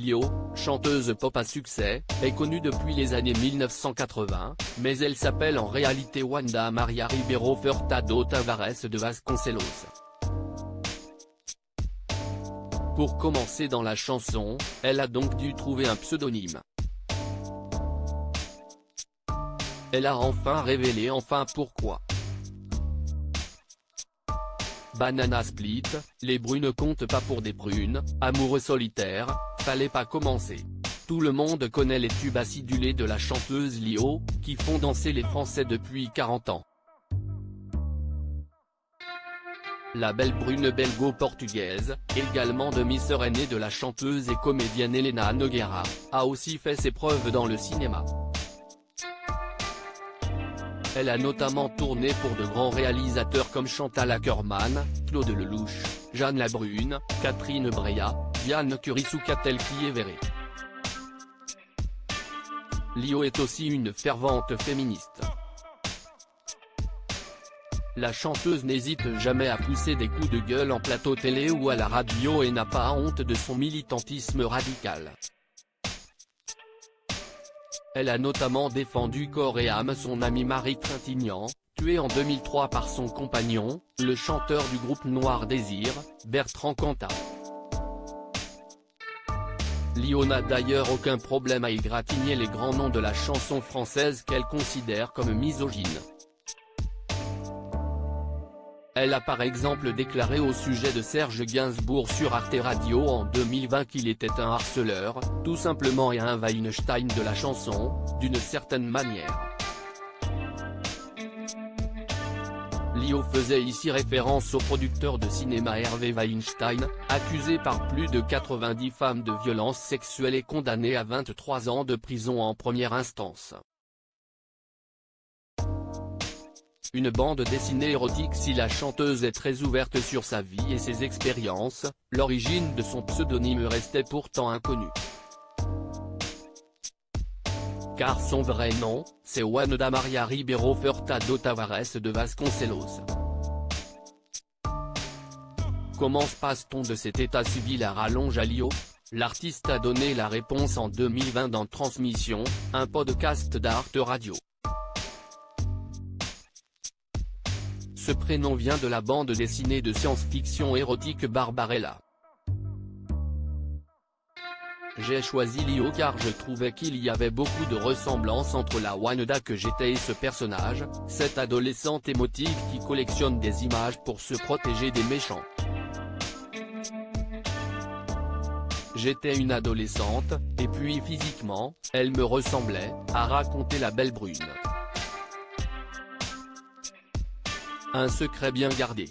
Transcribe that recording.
Lio, chanteuse pop à succès, est connue depuis les années 1980, mais elle s'appelle en réalité Wanda Maria Ribeiro Furtado Tavares de Vasconcelos. Pour commencer dans la chanson, elle a donc dû trouver un pseudonyme. Elle a enfin révélé pourquoi. Banana Split, les brunes comptent pas pour des prunes, amoureux solitaire, fallait pas commencer. Tout le monde connaît les tubes acidulés de la chanteuse Lio, qui font danser les Français depuis 40 ans. La belle brune belgo-portugaise, également demi-sœur aînée de la chanteuse et comédienne Helena Nogueira, a aussi fait ses preuves dans le cinéma. Elle a notamment tourné pour de grands réalisateurs comme Chantal Akerman, Claude Lelouch, Jeanne Labrune, Catherine Breillat, Diane Curis ou Catel Kievere. Lio est aussi une fervente féministe. La chanteuse n'hésite jamais à pousser des coups de gueule en plateau télé ou à la radio et n'a pas honte de son militantisme radical. Elle a notamment défendu corps et âme son ami Marie Trintignant, tué en 2003 par son compagnon, le chanteur du groupe Noir Désir, Bertrand Cantat. Lio n'a d'ailleurs aucun problème à égratigner les grands noms de la chanson française qu'elle considère comme misogynes. Elle a par exemple déclaré au sujet de Serge Gainsbourg sur Arte Radio en 2020 qu'il était un harceleur, tout simplement et un Weinstein de la chanson, d'une certaine manière. Lio faisait ici référence au producteur de cinéma Hervé Weinstein, accusé par plus de 90 femmes de violences sexuelles et condamné à 23 ans de prison en première instance. Une bande dessinée érotique. Si la chanteuse est très ouverte sur sa vie et ses expériences, l'origine de son pseudonyme restait pourtant inconnue. Car son vrai nom, c'est Wanda Maria Ribeiro Furtado Tavares de Vasconcelos. Comment se passe-t-on de cet état civil à rallonge à Lio? L'artiste a donné la réponse en 2020 dans Transmission, un podcast d'Arte Radio. Ce prénom vient de la bande dessinée de science-fiction érotique Barbarella. J'ai choisi Lio car je trouvais qu'il y avait beaucoup de ressemblances entre la Wanda que j'étais et ce personnage, cette adolescente émotive qui collectionne des images pour se protéger des méchants. J'étais une adolescente, et puis physiquement, elle me ressemblait, a raconté la belle brune. Un secret bien gardé.